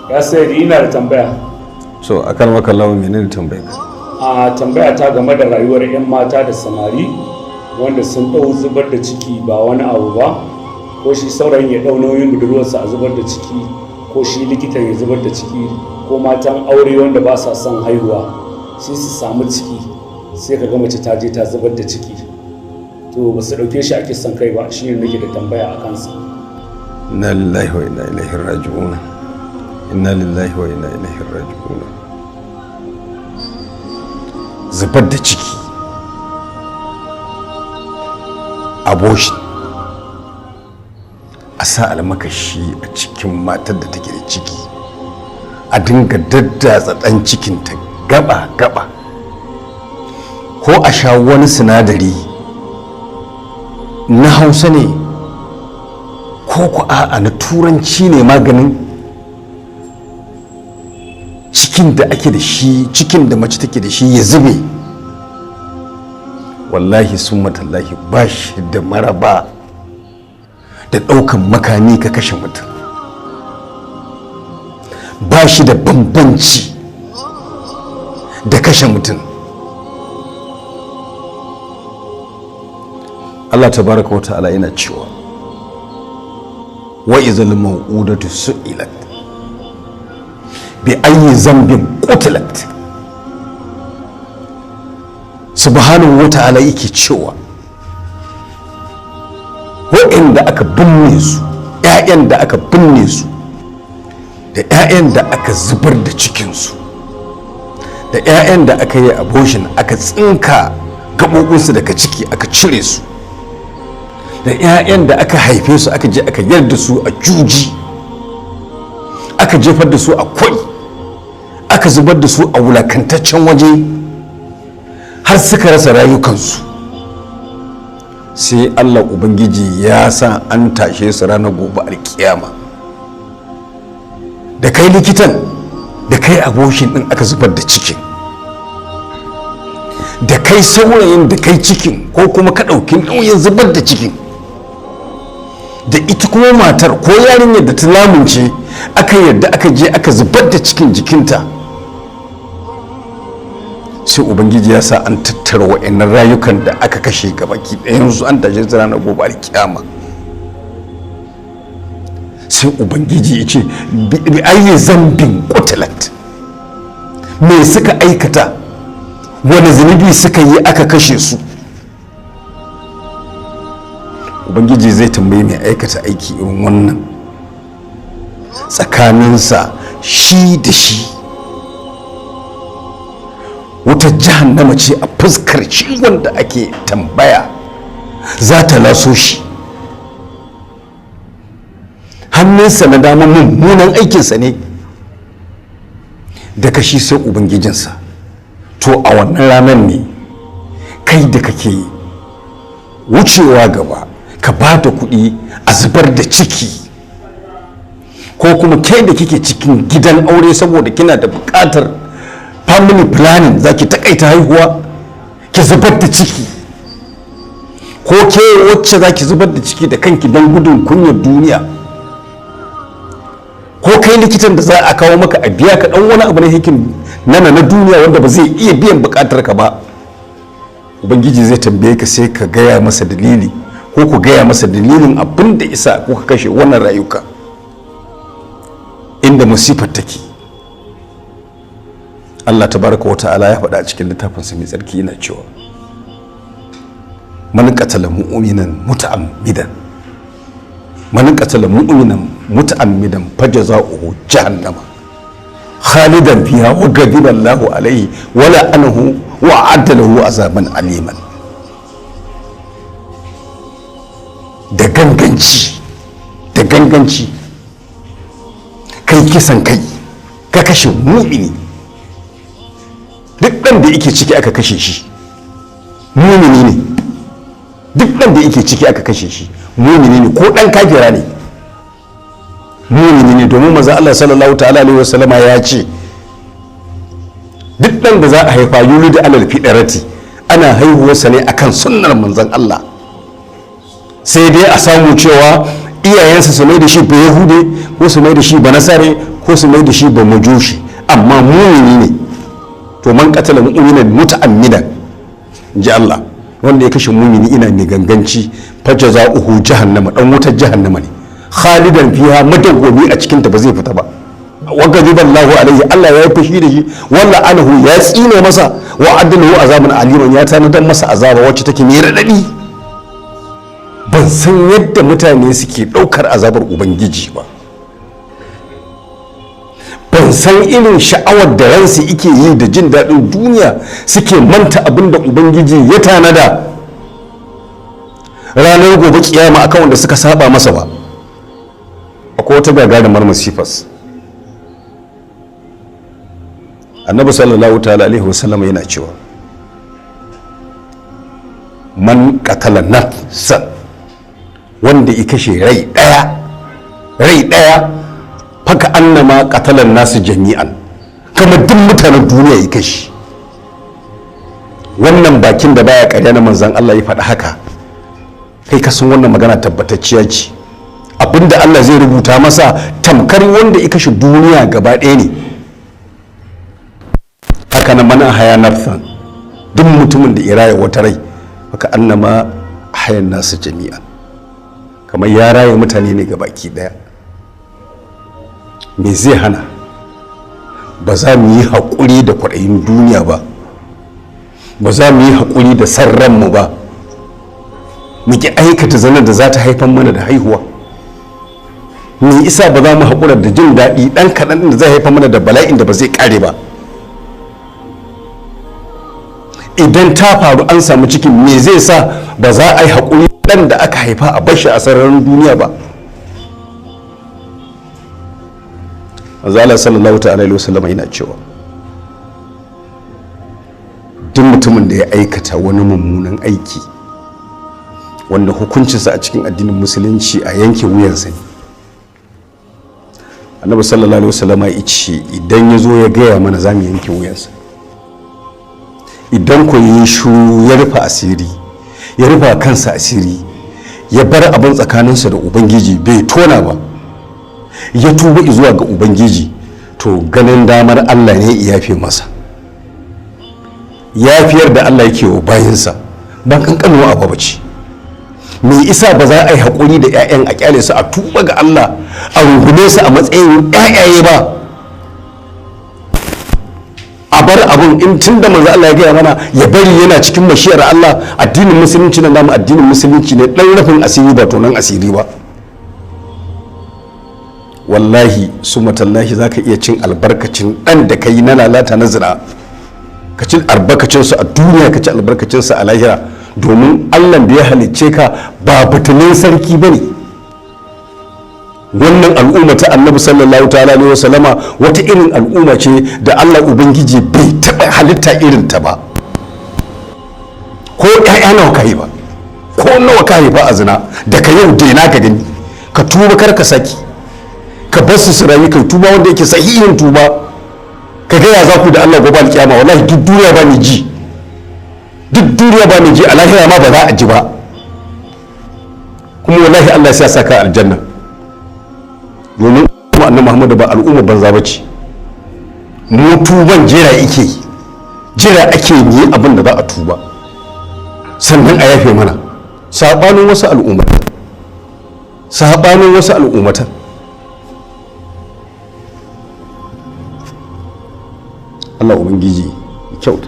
Ya sai ina da tambaya. So akan makallawa menene tambayar? Tambaya ta game da rayuwar 'yan mata da samari wanda sun ɗau zubar da ciki ba wani abu ba, ko shi saurayin ya ɗau nauyin budurwarsa a zubar da ciki, ko shi likitan ya zubar da ciki, ko matan aure wanda ba sa son haihuwa sai su samu ciki sai ka ga mace ta je ta zubar da ciki, to ba su ɗauke shi a kisan kai ba. Shi ne nake da tambaya a kansa. Inna lillahi wa inna ilaihi raji'un. Inna lillahi wa inna ilaihi raji'un. Zubar da ciki, abortion, a sa almakashi a cikin matar da take da ciki, a dinga daddatsa ɗan cikinta gaba-gaba, ko a sha wani sinadari na Hausa ne ko ku a'a na Turanci ne maganin cikin da ake da shi, cikin da mace take da shi ya zube. Wallahi summa tallahi ba shi da maraba da ɗaukan makami ka kashe mutum, ba shi da bambanci da kashe mutum. Allah tabaraka wa ta'ala yana cewa wa izal mau'udatu su'ilat bi ayyi zambin qutilat. Subhanahu wa ta'ala yake cewa waɗanda aka binne su, ƴaƴan da aka binne su, da ƴaƴan da aka zubar da cikinsu, da ƴaƴan da aka yi abortion, aka tsinka gaɓoɓinsu daga ciki aka cire su, da 'ya'yan da aka haife su aka je aka yarda su a juji, aka jefar da su a kwai, aka zubar da su a wulakantaccen waje har suka rasa rayukansu, sai Allah Ubangiji ya sa an tashe su ranar gobe alkiyama. Da kai likitan, da kai aboshin din aka zubar da cikin, da kai saurayin da kai cikin ko kuma ka ɗauki nauyin zubar da cikin, da ita kuma matar ko yarinyar da ta lamunce aka yarda aka je aka zubar da cikin jikinta, sai Ubangiji ya sa an tattara wa'annan rayukan da aka kashe gabaki ɗayansu an tashe su ranar gobe alkiyama. Sai Ubangiji ya ce bi ayyi zambin qutilat, me suka aikata, wani zunubi suka yi aka kashe su. Ubangiji zai tambaye mai aikata aiki irin wannan tsakaninsa shi da shi, wutar jahannama ce a fuskar shi wanda ake tambaya za ta laso shi, hannunsa na damar mummunan aikinsa ne, daga shi sai Ubangijinsa. To a wannan ranar ne kai da kake wucewa gaba ka ba da kuɗi a zubar da ciki, ko kuma kai da kike cikin gidan aure saboda kina da buƙatar family planning za ki takaita haihuwa ki zubar da ciki, ko ke wacce za ki zubar da ciki da kanki don gudun kunyar duniya, ko kai likitan da za a kawo maka a biya ka ɗan wani abu na hikin nana na duniya wanda ba zai iya biyan buƙatar ka ba. Ubangiji zai tambaye ka sai ka gaya masa dalili, ko ku gaya masa dalilin abin da isa ko ka kashe wannan rayuka. Inda musifar take, Allah tabaraka wa ta'ala ya faɗa a cikin littafinsa mai tsarki yana cewa man qatala mu'minan muta'ammidan, man qatala mu'minan muta'ammidan fajaza'uhu jahannama khalidan fiha wa ghadiba Allahu alayhi wa la'anahu wa a'adda lahu azaban aliman. Da ganganci kai kisan kai ka kashe mu'mini, duk ɗan da yake ciki aka kashe shi mu'mini ne, duk ɗan da yake ciki aka kashe shi mu'mini ne, ko ɗan kafira ne mu'mini ne, domin manzo Allah sallallahu ta'ala alaihi wasallama ya ce duk ɗan da za a haifa yulidu alal fidarati, ana haihuwarsa ne akan sunnar manzon Allah, sai dai a samu cewa iyayensa su mai da shi ba yahude, ko su mai da shi ba nasare, ko su mai da shi ba majushi amma mumini ne, to man qatala mu'minan muta'ammidan ji Allah, wanda ya kashe mumini ina mai ganganci fajaza'uhu jahannama, dan wutar jahannama ne, khalidan fiha, madawwami a cikin ta ba zai fita ba. wa ghadiballahu alaihi, Allah ya yi fushi da shi, walla anahu ya tsine masa, wa addalahu azaban aliman, ya tanadar masa azaba wacce take mai radadi. Ban san yadda mutane suke daukar azabar ubangiji ba, ban san irin sha'awar da ransu ike yi da jin daɗin duniya suke manta abin da ubangiji ya tanada ranar gobe kiyama akan wanda suka saba masa ba. Akwai wata gagarumar masifas, annabi sallallahu ta'ala alaihi wasallam yana cewa man qatala nafsan, wanda ya kashe rai daya faka annama qatalan nasu jami'an, kamar duk mutanen duniya ya kashe. Wannan bakin da baya ƙarya na manzon Allah ya faɗi haka, kai ka san wannan magana tabbatacciya ce. Abinda Allah zai rubuta masa tamkar wanda ya kashe duniya gaba ɗaya ne. Haka na mana haya nafsan, duk mutumin da ya raya wata rai faka annama hayan nasu jami'an, kamar ya raya mutane ne gabaki ɗaya. Me zai hana ba za mu yi haƙuri da kwaɗayin duniya ba, ba za mu yi haƙuri da san ranmu ba, mu ki aikata zanen da za ta haifar mana da haihuwa? Me isa ba za mu haƙura da jin daɗi ɗan kaɗan da zai haifar mana da bala'in da ba zai ƙare ba? Idan ta faru an samu cikin, me zai sa ba za a yi haƙuri ɗan da aka haifa a bashi a sararin duniya ba? Allah sallallahu ta'ala alaihi wasallam yana cewa duk mutumin da ya aikata wani mummunan aiki wanda hukuncinsa a cikin addinin musulunci a yanke wuyansa ne, annabi sallallahu alaihi wasallam ya ce idan ya zo ya gaya mana za mu yanke wuyansa. Idan ku yi shuru ya rufe asiri, ya rufe kansa asiri, ya bar abin tsakaninsa da ubangiji bai tona ba, ya tuba zuwa ga ubangiji, to ganin damar Allah ne ya yafe masa. Yafiyar da Allah yake wa bayinsa ba kankanuwa abu bace. Me isa ba za a yi haƙuri da 'ya'yan a kyale su a tuba ga Allah, a rungume su a matsayin 'ya'yaye ba, a bar abun in tun da manzo Allah ya gaya mana ya bari yana cikin mashiyar Allah. Addinin musulunci na namu addinin musulunci ne dan rufin asiri ba to nan asiri ba. Wallahi sumatallahi za ka iya cin albarkacin ɗan da ka yi na lalata na zina, ka ci albarkacinsu a duniya, ka ci albarkacinsu a lahira, domin Allah da ya halicce ka ba butulin sarki ba ne. Wannan al'umma ta annabi sallallahu ta'ala alaihi wasallama wata irin al'umma ce da Allah ubangiji bai taɓa halitta irin ta ba. Ko 'ya'ya nawa ka yi ba, ko nawa ka yi ba a zina, daga yau daina ka gani, ka tuba kar ka saki, ka bar su rayu, kai tuba wanda yake sahihin tuba, ka gaya za ku da Allah gobe alkiyama. Wallahi duk duniya ba ni ji, duk duniya ba ni ji, a lahira ma ba za a ji ba, kuma wallahi Allah ya sa ka aljanna, domin kuma annabi Muhammad ba al'umma banza bace. Mu tuban jira ake yi abin da za a tuba sannan a yafe mana, sabanin wasu al'ummatan. Allah ubangiji kyauta,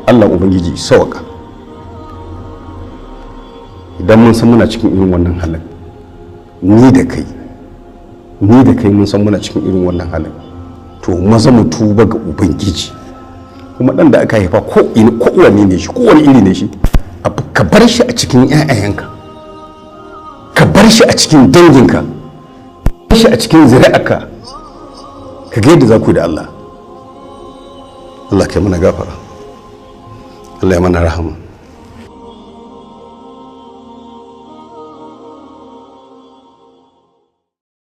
Allah ubangiji sauka. Idan mun san muna cikin irin wannan halin, ni da kai mun san muna cikin irin wannan halin, to maza mu tuba ga ubangiji. Kuma dan da aka haifa ko wani ne shi, ko wani iri ne shi, ka bar shi a cikin ƴaƴayenka, ka bar shi a cikin danginka, ka bar shi a cikin zuri'arka, ka ga yadda za ku da Allah. Allah kai mana gafara, Allah ya mana rahama.